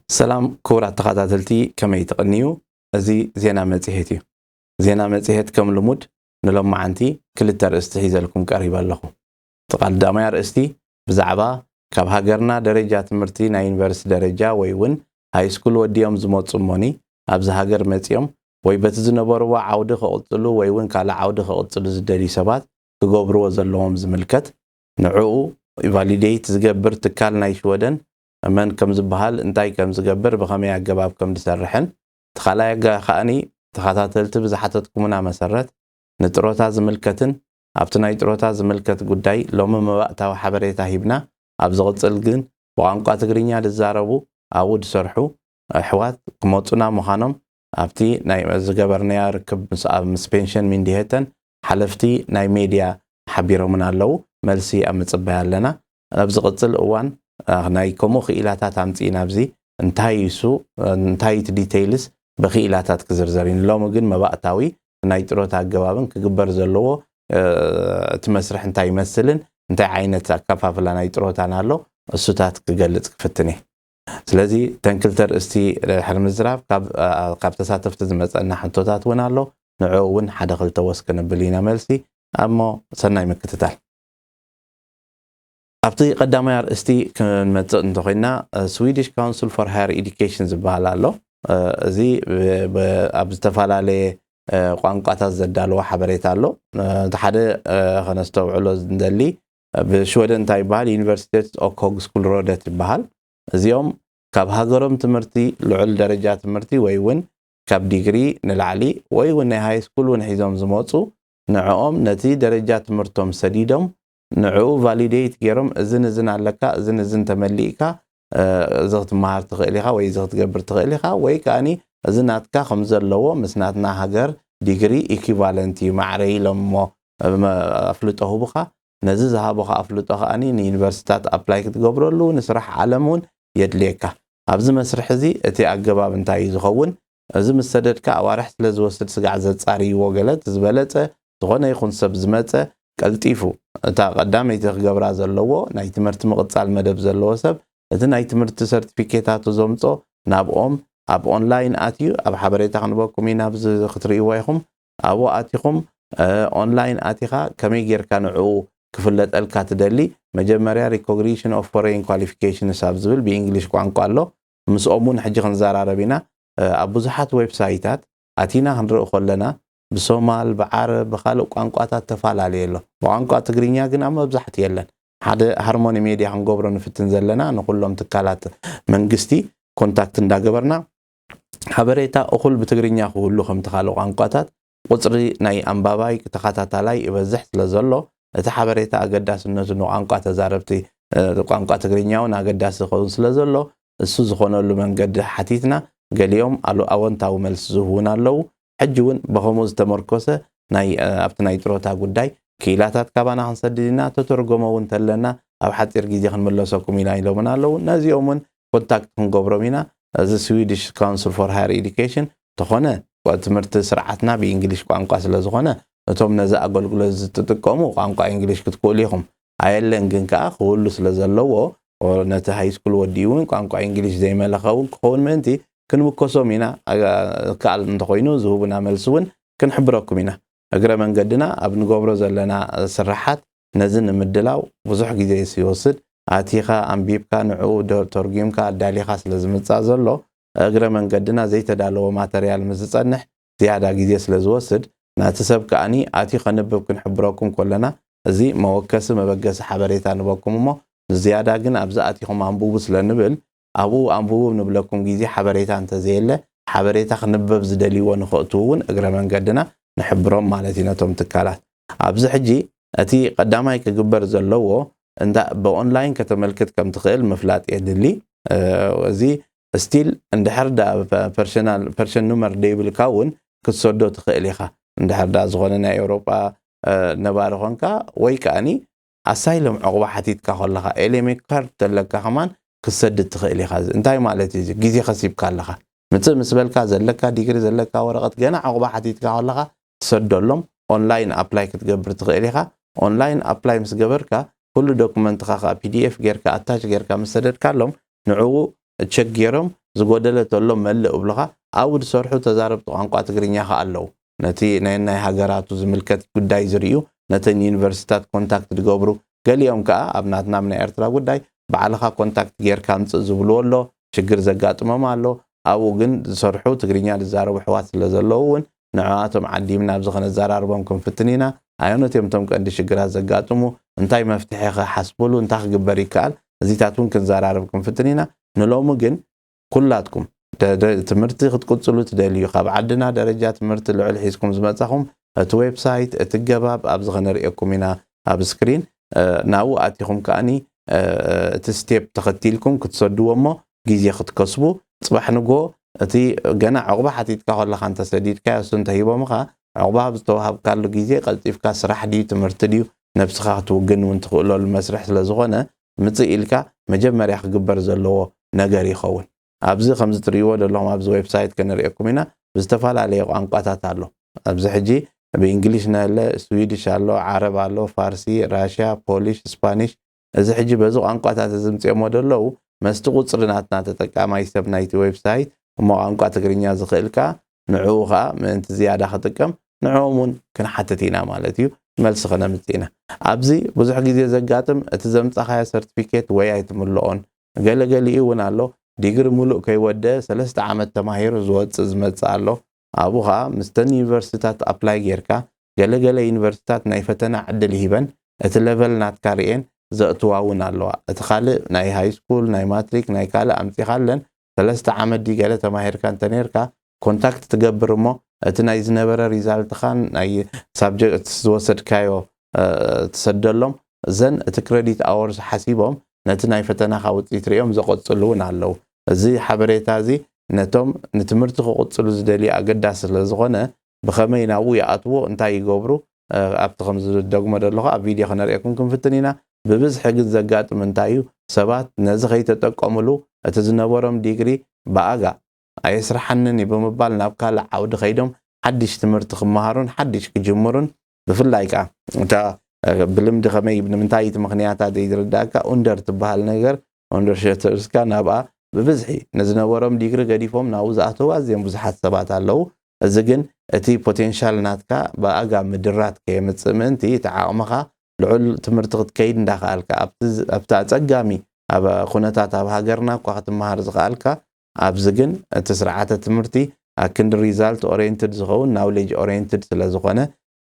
سلام كورة تخاتلتي كما يتقنيو أزي زينا مزيهتي زينا مزيهت كم لمود نلوم عنتي كل ترستحيز لكم قريبا لكم تقال دامي رأستي بزعبا كاب هاجرنا درجة مرتي نا يونيفرس درجة ويون هاي سكول وديوم زموت صموني أبز هاجر متيوم ويبتزنبروا عودة خلطلو ويون كالا عودة خلطلو زدري سبات تقبروا زلهم زملكت نعو يفاليديت زجبر تكال نايش ودن من كم زبهال انتاي كم زجبر بخمية جباب كم تسرحن تخلايا خاني تخاتلت بزحتتكمنا مسرت نتروتا زملكتن أبتناي تروتا زملكت قداي لوم مبقتا وحبريتا هيبنا أبزغط الجن وعنقا تقرينيا للزاربو أود سرحو أحوات كموتنا مخانم أبتي ناي زجبرنيا ركب مسبنشن من ديهتن حلفتي ناي ميديا حبيرو من اللو ملسي أمتصبها لنا أبزغط الأوان ناي كمو خيلاتات عمتينا بزي انتهي ديتيلز بخيلاتات كزرزرين لو مجن مبقتاوي ناي تروتا جوابن كجبر زلوه تمسرح انتهي يمثلن انتهي عينة كفافلا ناي تروتا نالو السوتات كجلت كفتني سلازي تنكلتر استي حرم الزراف قاب تساتفت زمت أن حنتوتات ونالو نعوون حدا خلت وسكن بلينا ملسي أما سناي مكتتال أبتي قدام يار استي كنمت انتقينا Swedish Council for Higher Education زبالالو زي أبستفال قانقات زدالو حبريتالو تحدى خنستوعلو زندلي بشودن تايبال يونيفرسيتي او كوغ سكول رودت بحال زيوم كاب هاجرم تمرتي لعل درجات تمرتي ويون كاب ديجري نلعلي ويون هاي سكول ونحيزهم زموصو نعوم نتي درجات تمرتهم سديدهم نعو فاليديت غيرم زن علىك زن تمليكا زغت مهار تخيليها وي زغت جبر تخيليها وي كاني زناتك خمزلو مسناتنا هاجر ديجري ايكيفالنتي معري لما افلطه بخا نزي زهابخ افلطه اني يونيفرسيتات ابلاي كتغبرلو نسرح علمون يدليكا ابز مسرح زي اتي اجباب انتاي زخون از مسددك اوارح سلازوسد سغع زصاري وغلت زبلصه زغونه يخون سب زمصه قلطيفو اتا قدامي تغبرا زلوو ناي تمرت مقصال مدب زلوو سب اذا ناي تمرت سيرتيفيكيتاتو زومصو نابኦም اب اونلاين اتيو اب حبريتا خنبكم ينابز خطريوا يخم ابو اتيكم اونلاين اتيخا كمي غيركا نعو كفلت الكا تدلي مجمريا ريكوغنيشن اوف فورين كواليفيكيشن سابزبل بانجلش ቋንቋ አሎ مسኦሙን حجي خنزاراربينا ابوزحات ويب سايتات اتينا هنرو خلنا بسومال بعرب بخالق ቋንቋታት ተፋላለየሎ ቋንቋ ትግርኛ ግን አመ ብዛሕት የለን ሓደ ሃርሞኒ ሚዲያ ክንገብሮ ንፍትን ዘለና ንኩሎም ትካላት መንግስቲ ኮንታክት እንዳገበርና حبريتا أخل بتجرينيا خلو خم تخلو ቋንቋታት ቁጽሪ ናይ ኣምባባይ ተኸታታላይ ይበዝሕ ስለዘሎ እቲ حبريتا ኣገዳስ ነቱ ቋንቋ ተዛረብቲ ቋንቋ ትግርኛውን ኣገዳስ ዝኾን ስለዘሎ እሱ ዝኾነሉ መንገዲ ሓቲትና ገሊኦም ኣወንታዊ መልስ ዝህቡን ኣለው ሕጂውን በኸመዝ ተመርኮሰ ናይ ኣብቲ ናይ ጥሮታ ጉዳይ ኪላታት ካባና ክንሰድድና ተተርጎመውን ተለና ኣብ ሓፂር ግዜ ክንመለሰኩም ኢና ኢሎምን ኣለው ነዚኦምን ኮንታክት ክንገብሮም ኢና as a Swedish Council for Higher Education ተኾነ ትምህርት ስርዓትና በእንግሊዝ ቋንቋ ስለዝኾነ እቶም ነዛ አገልግሎት ዝትጥቀሙ ቋንቋ እንግሊዝ ክትቆሉ ይኹም አየለን ግን ከኣ ሁሉ ስለዘለዎ ነቲ ሃይ ስኩል ወዲውን ቋንቋ እንግሊዝ ዘይመለኸውን ክኸውን ምንቲ ክንምኮሶም ኢና ካል እንተኾይኑ ዝሁብና መልስውን ክንሕብረኩም ኢና እግረ መንገድና ኣብ ንገብሮ ዘለና ስራሓት ነዝን ምድላው ብዙሕ ግዜ ሲወስድ አቲኻ አንቢብካ ንዑ ተርጉምካ ዳሊኻ ስለዝምጻ ዘሎ እግረ መንገድና ዘይተዳለወ ማተሪያል ምዝጸንሕ ዝያዳ ግዜ ስለዝወስድ ናተሰብ ከኣኒ አቲ ከንብብ ክንሕብረኩም ኮለና እዚ መወከስ መበገስ ሓበሬታ ንበኩምሞ ዝያዳ ግን ኣብዛ አቲኹም አንብቡ ስለንብል አቡ አንብቡ ንብለኩም ግዜ ሓበሬታ እንተዘየለ ሓበሬታ ክንብብ ዝደልይዎ ንኽእትውን እግረ መንገድና ንሕብሮም ማለት ይነቶም ትካላት ኣብዚ ሕጂ እቲ ቀዳማይ ክግበር ዘለዎ እንዳ በኦንላይን ከተመልከት ከም ትኽእል መፍላጥ የድሊ እዚ ስቲል እንድሕርዳ ፐርሰን ኑመር ዴብል ካውን ክትሰዶ ትኽእል ኢኻ እንድሕርዳ ዝኾነ ናይ ኤውሮጳ ነባር ኾንካ ወይ ከኣኒ ኣሳይሎም ዕቑባ ሓቲትካ ከለኻ ኤሌሜንት ካርድ ተለካ ኸማን ክትሰድድ ትኽእል ኢኻ እንታይ ማለት እዩ ግዜ ከሲብካ ኣለኻ ምፅእ ምስ በልካ ዘለካ ዲግሪ ዘለካ ወረቐት ገና ዕቑባ ሓቲትካ ከለኻ ትሰደሎም ኦንላይን ኣፕላይ ክትገብር ትኽእል ኢኻ ኦንላይን ኣፕላይ ምስ ገበርካ كل دوكمنت خا PDF غيرك اتاش غيرك مسدد كالهم نعو تشيك غيرهم زغودله تولو ملء بلغا اود سرحو تزارب ቋንቋ ትግርኛ ካለው ነቲ ናይ ሃገራቱ ዝምልከት ጉዳይ ዝርዩ ነተን ዩኒቨርሲታት ኮንታክት ድገብሩ ገሊኦም ከዓ ኣብ ናትና ናይ ኤርትራ ጉዳይ ባዕልኻ ኮንታክት ጌርካ ምጽእ ዝብልዎሎ ችግር ዘጋጥመም ኣሎ ኣብኡ ግን ዝሰርሑ ትግርኛ ዝዛረቡ ሕዋት ስለዘለውን ንዓቶም ዓዲምና ብዝኾነ ዘራርቦም ክንፍትኒና ኣዮነቶም ቶም ቀንዲ ሽግራት ዘጋጥሙ እንታይ መፍትሒ ክሓስብሉ እንታይ ክግበር ይከኣል እዚታቱን ክንዘራርብ ክንፍትኒና ንሎሙ ግን ኩላትኩም ትምህርቲ ክትቅጽሉ ትደልዩ ካብ ዓድና ደረጃ ትምህርቲ ልዕል ሒዝኩም ዝመጻኹም እቲ ዌብሳይት እቲ ገባብ ኣብ ዝኸነርእየኩም ኢና ኣብ ስክሪን ናው ኣቲኹም ከኣኒ እቲ ስቴፕ ተኸቲልኩም ክትሰድዎሞ ግዜ ክትከስቡ ጽባሕ ንጎ እቲ ገና ዕቑባ ሓቲትካ ከለኻ እንተ ሰዲድካ እሱ እንተሂቦምኻ ዕቑባ ዝተዋሃብካሉ ግዜ ቀልጢፍካ ስራሕ ድዩ ትምህርቲ ድዩ ነብስኻ ክትውግን እውን ትኽእለሉ መስርሕ ስለ ዝኾነ ምጽእ ኢልካ መጀመርያ ክግበር ዘለዎ ነገር ይኸውን ኣብዚ ከምዚ ትርእይዎ ዘለኹም ኣብዚ ዌብሳይት ክንርእየኩም ኢና ብዝተፈላለየ ቋንቋታት ኣሎ ኣብዚ ሕጂ ብእንግሊሽ ናለ ስዊዲሽ ኣሎ ዓረብ ኣሎ ፋርሲ ራሽያ ፖሊሽ ስፓኒሽ እዚ ሕጂ በዚ ቋንቋታት ዝምጽእሞ ደለው መስቲ ቁጽርናትና ተጠቃማይ ሰብ ናይቲ ዌብሳይት እሞ ቋንቋ ትግርኛ ዝኽእልካ ንዕኡ ከዓ ምእንቲ ዝያዳ ክጥቀም ንዕኡምን ክንሓትት ኢና ማለት እዩ መልሲ ክነምጽእ ኢና ኣብዚ ብዙሕ ግዜ ዘጋጥም እቲ ዘምጻኻዮ ሰርቲፊኬት ወይ ኣይትምልኦን ገለገሊኡ እውን ኣሎ ዲግሪ ሙሉእ ከይወደ 3 ዓመት ተማሂሩ ዝወጽእ ዝመጽእ ኣሎ ኣብኡ ከዓ ምስተን ዩኒቨርሲታት ኣፕላይ ጌርካ ገለገለ ዩኒቨርሲታት ናይ ፈተና ዕድል ይሂበን እቲ ሌቨል ናትካ ርኤን ዘእትዋውን ኣለዋ እቲ ካልእ ናይ ሃይ ስኩል ናይ ማትሪክ ናይ ካልእ ኣምጺኻ ኣለን 3 ዓመት ዲ ገለ ተማሂርካ እንተነርካ ኮንታክት ትገብር እሞ እቲ ናይ ዝነበረ ሪዛልትኻን ናይ ሳብጀክት ዝወሰድካዮ ትሰደሎም ዘን እቲ ክሬዲት ኣወርስ ሓሲቦም ነቲ ናይ ፈተናኻ ውጽኢት ርኦም ዘቆጽሉውን ኣለዉ እዚ ሓበሬታ እዚ ነቶም ንትምህርቲ ክቆጽሉ ዝደልዩ ኣገዳሲ ስለ ዝኾነ ብኸመይ ናብኡ ይኣትዎ እንታይ ይገብሩ ኣብቲ ከም ዝደግሞ ዘለኹ ኣብ ቪድዮ ክነርእየኩም ክንፍትን ኢና ብብዝሒ ግን ዘጋጥም እንታይ እዩ ሰባት ነዚ ከይተጠቀሙሉ እቲ ዝነበሮም ዲግሪ ብኣጋ ኣይስራሕንን ብምባል ናብ ካልእ ዓውዲ ኸይዶም ሓድሽ ትምህርቲ ክመሃሩን ሓድሽ ክጅምሩን ብፍላይ ከዓ እታ ብልምዲ ኸመይ ንምንታይ እቲ ምኽንያታት ዘይዝርዳእካ ኡንደር ትበሃል ነገር ኡንደር ሸተርስካ ናብኣ ብብዝሒ ንዝነበሮም ዲግሪ ገዲፎም ናብኡ ዝኣተዉ ኣዝዮም ብዙሓት ሰባት ኣለዉ እዚ ግን እቲ ፖቴንሻል ናትካ ብኣጋ ምድራት ከየምጽእ ምእንቲ እቲ ዓቕምኻ ልዑል ትምህርቲ ክትከይድ እንዳኽኣልካ ኣብቲ ኣጸጋሚ ኣብ ኩነታት ኣብ ሃገርና እኳ ክትመሃር ዝኽኣልካ ኣብዚ ግን እቲ ስርዓተ ትምህርቲ ኣክንዲ ሪዛልት ኦሪየንትድ ዝኸውን ናውሌጅ ኦሪየንትድ ስለ ዝኾነ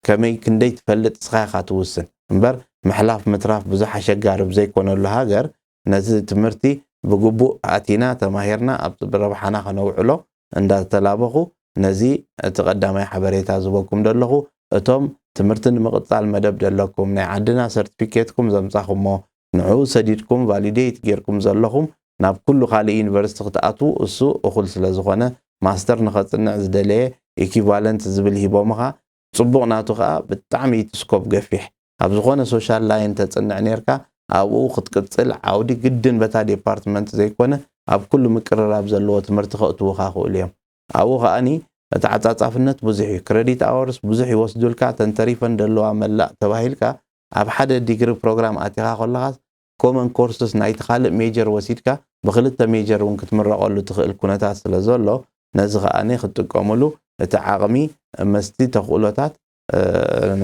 ከመይ ክንደይ ትፈልጥ ስኻ ኢኻ ትውስን እምበር ምሕላፍ ምትራፍ ብዙሕ ኣሸጋሪ ብዘይኮነሉ ሃገር ነዚ ትምህርቲ ብግቡእ ኣቲና ተማሂርና ኣብ ረብሓና ከነውዕሎ እንዳተላበኹ ነዚ እቲ ቀዳማይ ሓበሬታ ዝበኩም ደለኹ እቶም ትምህርቲ ንምቕጻል መደብ ደለኩም ናይ ዓድና ሰርቲፊኬትኩም ዘምጻኹሞ ንዕኡ ሰዲድኩም ቫሊዴት ጌርኩም ዘለኹም ናብ ኩሉ ካልእ ዩኒቨርሲቲ ክትኣትዉ እሱ እኹል ስለ ዝኾነ ማስተር ንኸጽንዕ ዝደለየ ኢኩቫለንት ዝብል ሂቦምኻ ጽቡቕ ናቱ ከዓ ብጣዕሚ ስኮፕ ገፊሕ ኣብ ዝኾነ ሶሻል ላይን ተጽንዕ ነርካ ኣብኡ ክትቅጽል ዓውዲ ግድን በታ ዲፓርትመንት ዘይኮነ ኣብ ኩሉ ምቅርራብ ዘለዎ ትምህርቲ ከእትዉኻ ክእሉ እዮም ኣብኡ ከዓኒ እቲ ዓጻጻፍነት ብዙሕ እዩ ክሬዲት ኣወርስ ብዙሕ ይወስዱልካ ተንተሪፈን ደለዋ መላእ ተባሂልካ ኣብ ሓደ ዲግሪ ፕሮግራም ኣቲኻ ከለኻስ ኮመን ኮርስስ ናይቲ ካልእ ሜጀር ወሲድካ ብክልተ ሜጀር እውን ክትምረቐሉ ትኽእል ኩነታት ስለ ዘሎ ነዚ ከዓኒ ክትጥቀመሉ እቲ ዓቕሚ መስቲ ተኽእሎታት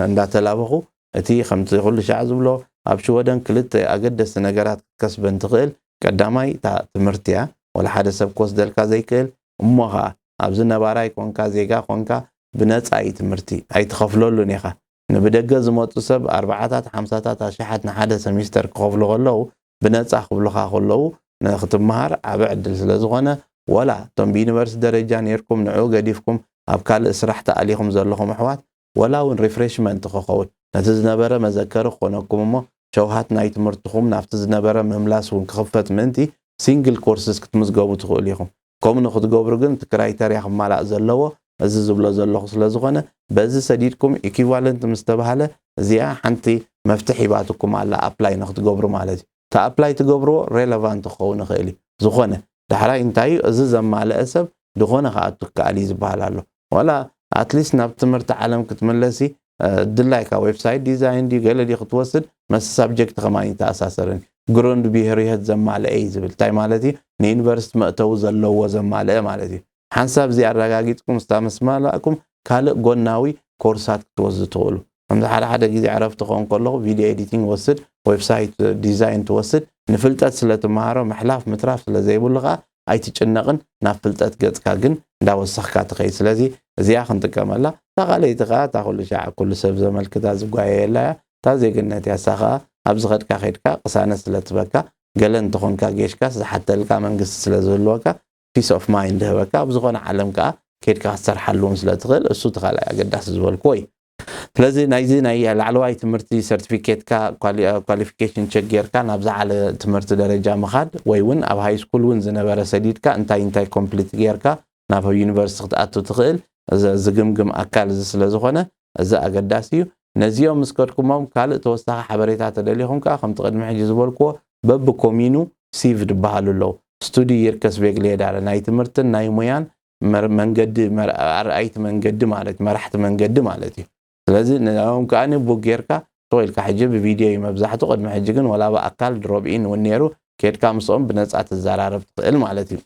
እንዳተላበኹ እቲ ከምቲ ኩሉ ሻዕ ዝብሎ ኣብ ሽወደን ክልተ ኣገደስቲ ነገራት ክትከስበን ትኽእል ቀዳማይ እታ ትምህርቲ እያ ወላ ሓደ ሰብ ክወስደልካ ዘይክእል እሞ ከዓ ኣብዚ ነባራይ ኮንካ ዜጋ ኮንካ ብነፃይ ትምህርቲ ኣይትኸፍለሉን ኢኻ ንብደገ ዝመፁ ሰብ 4ታት 50ታት ኣሽሓት ንሓደ ሰሚስተር ክኸፍሉ ከለዉ ብነፃ ክብልኻ ከለዉ ንኽትመሃር ዓብ ዕድል ስለ ዝኾነ ወላ እቶም ብዩኒቨርሲቲ ደረጃ ነርኩም ንዕኡ ገዲፍኩም ኣብ ካልእ ስራሕ ተኣሊኹም ዘለኹም ኣሕዋት ወላ እውን ሪፍሬሽመንት ክኸውን ነቲ ዝነበረ መዘከሪ ክኾነኩም እሞ ሸውሃት ናይ ትምህርትኹም ናብቲ ዝነበረ ምምላስ እውን ክኽፈት ምእንቲ ሲንግል ኮርስስ ክትምዝገቡ ትኽእሉ ኢኹም ከምኡ ንኽትገብሩ ግን እቲ ክራይተርያ ክማላእ ዘለዎ እዚ ዝብሎ ዘለኹ ስለ ዝኾነ በዚ ሰዲድኩም ኢኩቫለንት ምስ ተባሃለ እዚኣ ሓንቲ መፍትሒ ሂባትኩም ኣላ ኣፕላይ ንኽትገብሩ ማለት እዩ እታ ኣፕላይ ትገብርዎ ሬሌቫንት ክኸውን ይኽእል እዩ ዝኾነ ዳሕራይ እንታይ እዩ እዚ ዘማልአ ሰብ ድኾነ ከኣቱ ከኣል እዩ ዝበሃል ኣሎ ወላ ኣትሊስት ናብ ትምህርቲ ዓለም ክትመለሲ ድላይካ ዌብሳይት ዲዛይን ዲ ገለ ዲ ክትወስድ መስ ሳብጀክት ከማይ ተኣሳሰርን جروند بيهريهت زمال أي زبل تاي مالتي نينفرست مأتو زلوا زمال أي مالتي حنساب زي الرجاجيتكم استامس مالكم كال قناوي كورسات توزع تقولوا أمد حدا جدي عرفت خون كله فيديو إديتينج وصل ويب سايت ديزاين توصل نفلتات سلة مهارة محلاف متراف سلة زي بلغة أي تجنقن نفلتات قد كاجن دا وسخ كاتقي سلازي زي أخن تكمل تقالي تقا تقول شاع كل سبب زمل كذا زقاية لا تازي قلنا تيساقا أبز غد كاخيركا قسانة سلة تبكا قلن تخون كاجيشكا حتى لكا منقص سلة زلوكا peace of mind هبكا أبزغون عالمكا كيركا سر حلون سلة تغل السو تقال قداس زوال كوي فلازي نايزي ناي العلواي تمرتي سيرتيفيكيت كا كواليفيكيشن تشيك غيركا نابزا على تمرت درجة مخاد ويون أب هاي سكول ون زنبرة سديدكا انتاي كومبليت غيركا ناب يونيفرسيتي تأتو تقل زقمقم أكال زسلا زخونة زا أقداسيو نزيو مسكركمهم كال توسطها حبريتات دليهم كا خم تقدم حجز بولكو بب كومينو سيف دبهالو لو ستودي يركس بيقليد على ناي تمرتن ناي مويان منقد أرأيت منقد مالتي مرحت منقد مالتي لازم نلاقيهم كأني بوجيركا طويل كحجب فيديو مبزحته قد محججن ولا بأكل دروبين والنيرو كيد كامسون بنزعة الزرارة بتقل مالتي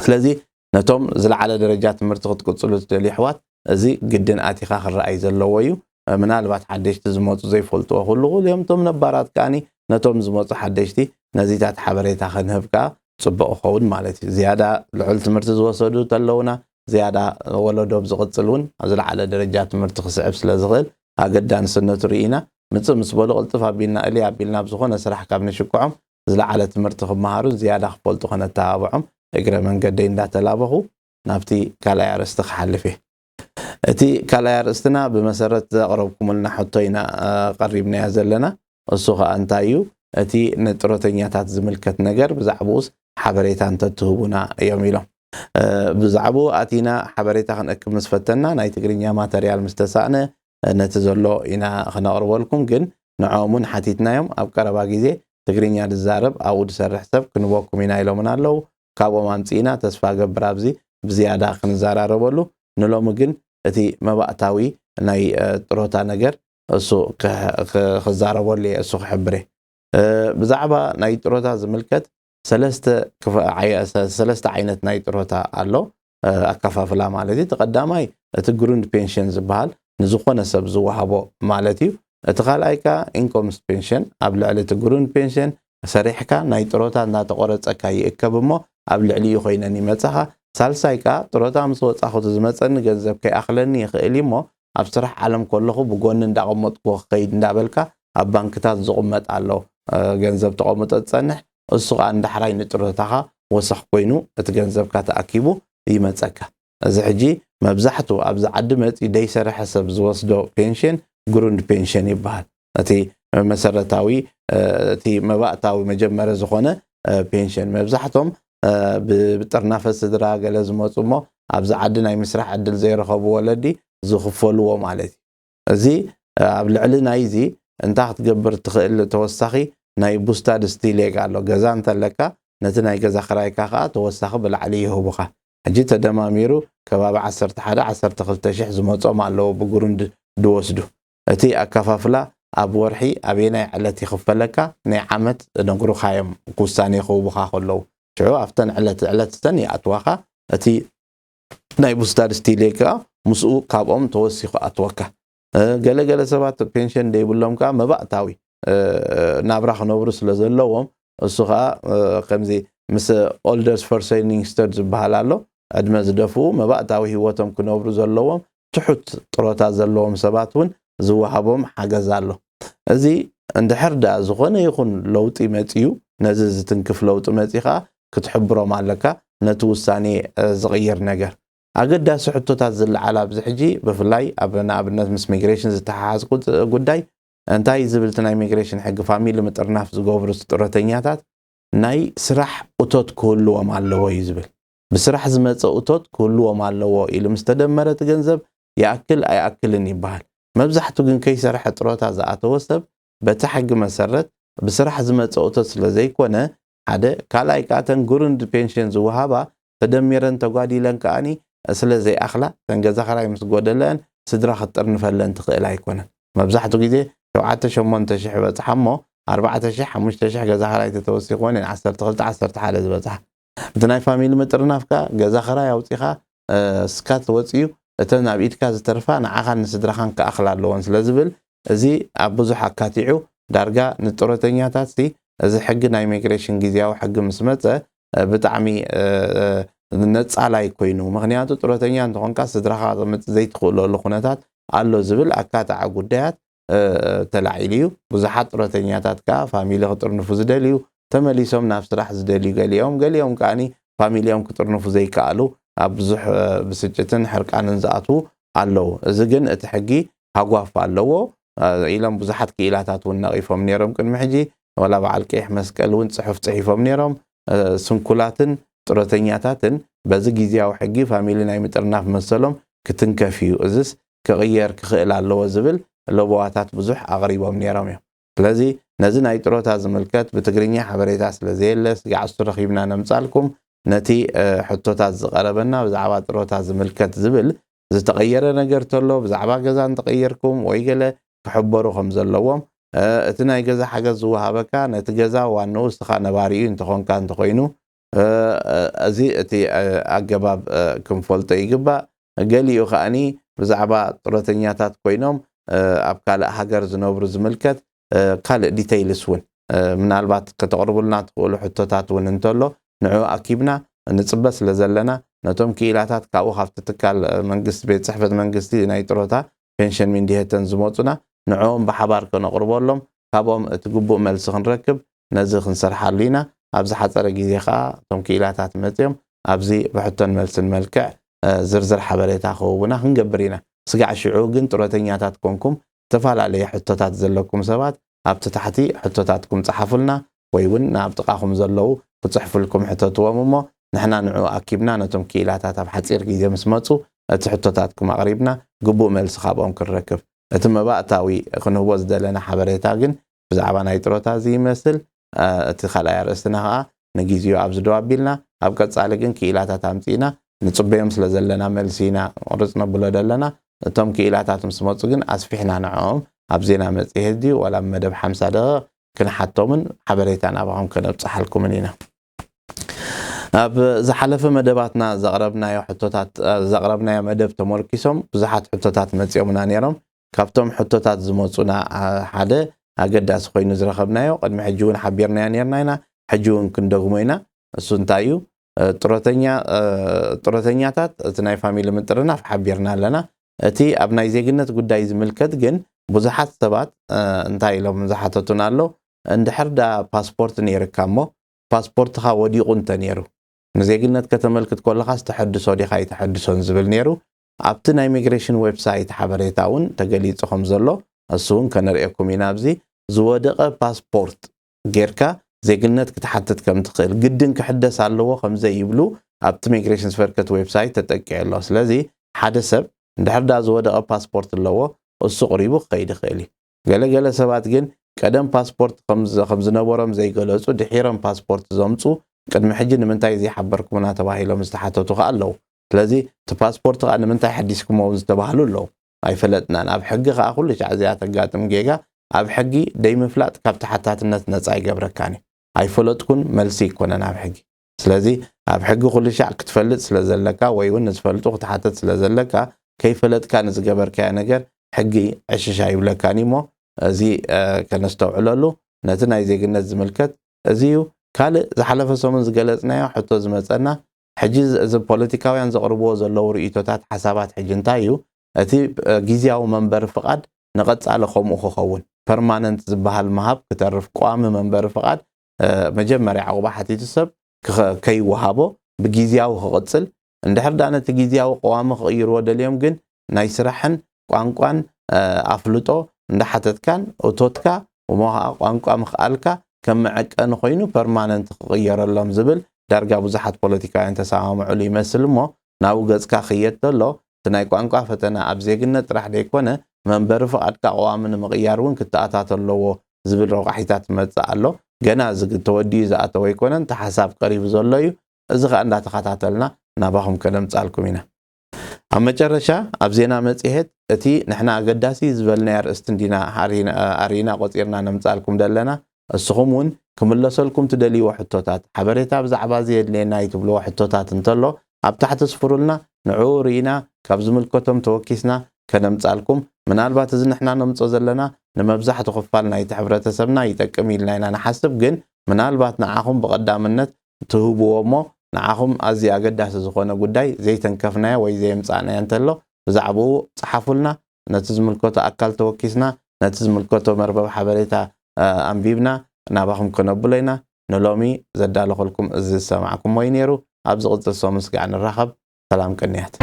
لازم نتوم زل على درجات مرتقط قصلت لحوات زي جدا آتي خاخر رأي زلويو من البات حدش تزموت زي فلتو كله اليوم توم نبارات كاني نتوم زموت حدشتي نزيتات حبريتها خنهبكا صبق خود مالتي زيادة العلت مرتز وصدو تلونا زيادة ولدهم زغطلون زل على درجات مرتخص عبس لزغل أقدان سنة رئينا مثل مسبولو قلتفا بينا إلي عبيلنا بزخونا سرح كابن شكوعهم زل على تمرتخب مهارو زيادة خبولتو خنا تابعهم اقرأ من قدين دا تلابخو نابتي كالايار استخحل فيه اتي كالايار استنا بمسارة قربكم لنا حطينا قريبنا يزلنا السوخة انتايو اتي نتروتينياتات زملكت نجر بزعبوس حبريتان تتهبونا يوميلو بزعبو اتينا حبريتا خنأكب مسفتنا ناي تقرينيا ماتريال مستساقنا نتزولو إنا خنقربولكم جن نعومون حتيتنا يوم أو كربا جيزي تقرينيا الزارب أو دسر حساب كنبوكم إنا إلو من اللو كابو مانسينا تسفاق برابزي بزيادة خنزارة ربولو نلو مجن اتي مباقتاوي ناي تروتا نجر السو خزارة بولي السو خبري بزعبا ناي تروتا زملكت سلسته عينت ناي تروتا ألو أكفافلا مالتي تقدامي تجروند بينشن زبال نزخونا سب زوهابو مالتي تقالايكا إنكومس بينشن قبل على تجروند بينشن سريحكا ناي تروتا نا تقرص أكاي إكبمو قبل علي يخينني متسخا سالسايكا تروتا مسوت أخذ زمتسن جذب كي أخلني خيلي مو أبصرح عالم كله بقول ندعمت كو خيد ندابلكا أبانكتات زقمت على جذب تقمت تصنح السوق عند حراي نتروتها وسخ كوينو تجنزب كاتأكيبو يمتسكا زحجي مبزحتو أبز عدمت يدي سر حسب زوصدو بينشن جروند بينشن يبهال أتي مسارتاوي تي مباقتاوي مجمرة زخونة بينشن مبزحتهم بترنافس دراغ لازموت أمو أبز عدنا يمسرح عدل زي رخبو ولدي زخفولو مالتي زي قبل علنا يزي انت تقبر تخيل توسخي ناي بوستاد ستيليك على جزان تلكا نتناي جزا خرايكا خا توسخ بالعليه بخا حجيت دماميرو كباب 10 خلت شح زمصوم علو بجروند دوسدو اتي اكفافلا اب ورحي ابينا علتي خفلكا ني عمت نغرو خايم كوساني خو بخا خلو شعو افتن علت تاني اتواخا اتي ناي بوستاد ستيليكا مسو كابوم توسخ اتوكا ገለገለ ሰባት ፔንሽን ደይብሎም ካ መባእታዊ ናብራኽ ነብሩ ስለ ዘለዎም እሱ ኸ ከምዚ ምስ ኦልደርስ ፎር ሴኒንግ ስተድ ዝበሃል ኣሎ ዕድመ ዝደፍኡ መባእታዊ ህይወቶም ክነብሩ ዘለዎም ትሑት ጥሮታ ዘለዎም ሰባት እውን ዝወሃቦም ሓገዝ ኣሎ እዚ እንድሕር ዳ ዝኾነ ይኹን ለውጢ መፅዩ ነዚ ዝትንክፍ ለውጢ መፂኻ ክትሕብሮም ኣለካ ነቲ ውሳኔ ዝቕይር ነገር أقدر سحبتو تازل على بزحجي بفلاي أبنا أبنات مس ميجريشن زتحاز قداي أنتاي زبلتنا ميجريشن حق فاميلي مترناف زقوبرس ترتينياتات ناي سرح أوتوت كله ومعلوه يزبل بسرح زمت أوتوت كله ومعلوه إلى مستدمرة تجنزب يأكلني بحال ما بزحتو جن كي سرح تروتا زعته وسب بتحق مسرت بسرح زمت أوتوت لزي كونه هذا كلاي كاتن جورند بينشنز وهابا تدميرن تقادي لنكاني سلازي أخلا تنجز خراي مس قدلن سدرا خطر نفلن تقيل هيكونه مبزحتو جدي لو عاد شمون تشحب تحمو 4000 5000 ገዛ ኸራይ ተተወሲኾን 12 11 ዝበፅሕ እቲ ናይ ፋሚሊ ምጥርናፍካ ገዛ ኸራይ ኣውፂኻ ስካት ወፂዩ እተን ኣብ ኢድካ ዝተርፋ ንዓኻን ንስድራኻን ከኣኽላ ኣለዎን ስለዝብል እዚ ኣብ ብዙሕ ኣካቲዑ ዳርጋ ንጡረተኛታት እዚ ሕጊ ናይ ኢሚግሬሽን ጊዜያዊ ሕጊ ምስ መፀ ብጣዕሚ ነፃላይ ኮይኑ ምክንያቱ ጡረተኛ እንትኾንካ ስድራኻ ከምፅእ ዘይትኽእለሉ ኩነታት ኣሎ ዝብል ኣካታዓ ጉዳያት ተላዒሉ እዩ ብዙሓት ጡረተኛታት ከዓ ፋሚሊ ክጥርንፉ ዝደልዩ ተመሊሶም ናብ ስራሕ ዝደልዩ ገሊኦም ከዓኒ ፋሚሊዮም ክጥርንፉ ዘይከኣሉ ኣብ ብዙሕ ብስጭትን ሕርቃንን ዝኣትዉ ኣለዉ እዚ ግን እቲ ሕጊ ሃጓፍ ኣለዎ ኢሎም ብዙሓት ክኢላታት እውን ነቒፎም ነይሮም ቅድሚ ሕጂ ወላ በዓል ቀይሕ መስቀል እውን ፅሑፍ ፅሒፎም ነይሮም ስንኩላትን ጡረተኛታትን በዚ ጊዜያዊ ሕጊ ፋሚሊ ናይ ምጥርናፍ መሰሎም ክትንከፍ እዩ እዝስ ክቕየር ክኽእል ኣለዎ ዝብል ለቦዋታት ብዙሕ ኣቕሪቦም ነይሮም እዮም ስለዚ ነዚ ናይ ጥሮታ ዝምልከት ብትግርኛ ሓበሬታ ስለዘየለስ ጋዓሱ ረኺብና ነምፃልኩም ነቲ ሕቶታት ዝቐረበና ብዛዕባ ጥሮታ ዝምልከት ዝብል ዝተቐየረ ነገር ተሎ ብዛዕባ ገዛ እንተቐየርኩም ወይ ገለ ክሕበሩ ከም ዘለዎም እቲ ናይ ገዛ ሓገዝ ዝወሃበካ ነቲ ገዛ ዋንኡ እስኻ ነባሪኡ እንተኾንካ እንተኾይኑ እዚ እቲ ኣገባብ ክንፈልጦ ይግባእ ገሊኡ ከዓኒ ብዛዕባ ጡረተኛታት ኮይኖም ኣብ ካልእ ሃገር ዝነብሩ ዝምልከት ካልእ ዲቴይልስ እውን ምናልባት ከተቕርቡልና ትኽእሉ ሕቶታት እውን እንተሎ ንዑ ኣኪብና ንፅበ ስለ ዘለና ነቶም ክኢላታት ካብኡ ካብቲ ትካል መንግስቲ ቤት ፅሕፈት መንግስቲ ናይ ጥሮታ ፔንሽን ሚንዲሄተን ዝመፁና ንዕኦም ብሓባር ከነቕርበሎም ካብኦም እቲ ግቡእ መልሲ ክንረክብ ነዚ ክንሰርሓሉ ኢና ኣብዚ ሓፀረ ግዜ ከዓ እቶም ክኢላታት መፅኦም ኣብዚ ብሕቶን መልስን መልክዕ ዝርዝር ሓበሬታ ክህቡና ክንገብር ኢና ስጋዕ ሽዑ ግን ጡረተኛታት ኮንኩም ዝተፈላለዩ ሕቶታት ዘለኩም ሰባት ኣብቲ ታሕቲ ሕቶታትኩም ፀሓፉልና ወይ እውን ናብ ጥቃኹም ዘለው ክፅሕፍልኩም ሕተትዎም እሞ ንሕና ንዑ ኣኪብና ነቶም ክኢላታት ኣብ ሓፂር ግዜ ምስ መፁ እቲ ሕቶታትኩም ኣቕሪብና ግቡእ መልሲ ካብኦም ክንረክብ እቲ መባእታዊ ክንህቦ ዝደለና ሓበሬታ ግን ብዛዕባ ናይ ጥሮታ እዚ ይመስል እቲ ካልኣይ ኣርእስትና ከዓ ንግዜኡ ኣብ ዝደዋቢልና ኣብ ቀፃሊ ግን ክኢላታት ኣምፂና ንፅበዮም ስለ ዘለና መልሲ ኢና ቅርፅ ነብሎ ዘለና እቶም ክኢላታት ምስ መፁ ግን ኣስፊሕና ንዕኦም ኣብ ዜና መፅሄት ድዩ ወላ መደብ 50 ደቂቕ ክንሓቶምን ሓበሬታ ናባኹም ከነብፅሓልኩምን ኢና ኣብ ዝሓለፈ መደባትና ዘቕረብናዮ ሕቶታት ዘቕረብናዮ መደብ ተመርኪሶም ብዙሓት ሕቶታት መፅኦምና ነይሮም ካብቶም ሕቶታት ዝመፁና ሓደ ኣገዳሲ ኮይኑ ዝረኸብናዮ ቅድሚ ሕጂ እውን ሓቢርናዮ ነርና ኢና ሕጂ እውን ክንደግሞ ኢና እሱ እንታይ እዩ ጡረተኛታት እቲ ናይ ፋሚሊ ምጥርናፍ ሓቢርና ኣለና እቲ ኣብ ናይ ዜግነት ጉዳይ ዝምልከት ግን ብዙሓት ሰባት እንታይ ኢሎም ዝሓተቱና ኣሎ እንድሕር ዳ ፓስፖርት ነይርካ እሞ ፓስፖርትኻ ወዲቑ እንተ ነይሩ ንዜግነት ከተመልክት ከለኻ ዝተሐድሶ ዲኻ ይተሐድሶን ዝብል ነይሩ ኣብቲ ናይ ኢሚግሬሽን ዌብሳይት ሓበሬታ እውን ተገሊፁ ከም ዘሎ እሱ እውን ከነሪአኩም ኢና ኣብዚ ዝወደቐ ፓስፖርት ጌርካ ዜግነት ክትሓትት ከም ትኽእል ግድን ክሕደስ ኣለዎ ከም ዘይብሉ ኣብቲ ኢሚግሬሽን ዝፈርከት ዌብሳይት ተጠቂዑ ኣሎ ስለዚ ሓደ ሰብ እንድሕር ዳ ዝወደቐ ፓስፖርት ኣለዎ እሱ ቅሪቡ ክኸይድ ይኽእል እዩ ገለገለ ሰባት ግን ቀደም ፓስፖርት ከም ዝነበሮም ዘይገለፁ ድሒሮም ፓስፖርት ዘምፁ ቅድሚ ሕጂ ንምንታይ ዘይሓበርኩምና ተባሂሎም ዝተሓተቱ ከዓ ኣለዉ ስለዚ እቲ ፓስፖርት ከዓ ንምንታይ ሓዲስኩሞ ዝተባህሉ ኣለዉ ኣይፈለጥናን ኣብ ሕጊ ከዓ ኩሉ ሻዕ እዚኣ ተጋጥም ጌጋ ኣብ ሕጊ ደይምፍላጥ ካብ ተሓታትነት ነፃ ይገብረካኒ ኣይፈለጥኩን መልሲ ይኮነን ኣብ ሕጊ ስለዚ ኣብ ሕጊ ኩሉ ሻዕ ክትፈልጥ ስለ ዘለካ ወይ እውን ንዝፈልጡ ክትሓተት ስለ ዘለካ ከይፈለጥካ ንዝገበርካዮ ነገር ሕጊ ዕሽሻ ይብለካኒ እሞ እዚ ከነስተውዕለሉ ነቲ ናይ ዜግነት ዝምልከት እዚዩ ካልእ ዝሓለፈ ሰሙን ዝገለፅናዮ ሕቶ ዝመፀና ሕጂ እዚ ፖለቲካውያን ዘቕርብዎ ዘለዉ ርእቶታት ሓሳባት ሕጂ እንታይ እዩ እቲ ጊዜያዊ መንበሪ ፍቓድ ንቐፃሊ ከምኡ ክኸውን ፐርማነንት ዝበሃል መሃብ ክተርፍ ቋሚ መንበሪ ፍቓድ መጀመርያ ዓቑባ ሓቲቱ ሰብ ከይወሃቦ ብጊዜያዊ ክቕፅል እንድሕር ዳ ነቲ ጊዜያዊ ቀዋሚ ክቕይርዎ ደልዮም ግን ናይ ስራሕን ቋንቋን ኣፍልጦ እንዳሓተትካን እቶትካ ቋንቋ ምኽኣልካ ከም መዐቀኒ ኮይኑ ፐርማነንት ክቕየረሎም ዝብል ዳርጋ ብዙሓት ፖለቲካውያን ተሰማምዑሉ ይመስል እሞ ናብኡ ገፅካ ክየት ተሎ እቲ ናይ ቋንቋ ፈተና ኣብ ዜግነት ጥራሕ ደይኮነ መንበሪ ፍቓድካ ቀዋሚ ንምቕያር እውን ክትኣታት ኣለዎ ዝብል ረቑሒታት መፅእ ኣሎ ገና ተወዲኡ ዝኣተወ ኣይኮነን እቲ ሓሳብ ቀሪቡ ዘሎ እዩ እዚ ከዓ እንዳተኸታተልና ናባኹም ከነምፃልኩም ኢና ኣብ መጨረሻ ኣብ ዜና መፅሄት እቲ ንሕና ኣገዳሲ ዝበልናዮ ኣርእስቲ እንዲና ኣሪና ቆፂርና ነምፃልኩም ዘለና السخمون كملسلكم تدليوا حتوتات حبريتا بزعبا زي لنا يتبلوا حتوتات انتلو اب تحت صفرولنا نعورينا كابزملكتم توكيسنا كنمصالكم من البات اذا نحنا نمصو زلنا نمبزح تخفالنا يتحبرتسبنا يتقم يلنا نحسب جن من البات نعاهم بقدامنت تهبومو نعاهم ازي اقداس زخونه ጉዳይ ዘይተንከፍና ወይ ዘይምጻና እንተሎ ብዛዕባኡ ጽሐፉልና ነትዝምልከቶ አካል ተወኪስና ነትዝምልከቶ መርበብ ሓበሬታ አንቢብና ናባኹም ከነብለይና ነሎሚ ዘዳለኹልኩም እዚ ሰማዕኩም ወይ ነይሩ ኣብ ዝቕጽል ሶ ምስጋዕ ንራኸብ ሰላም ቀንያት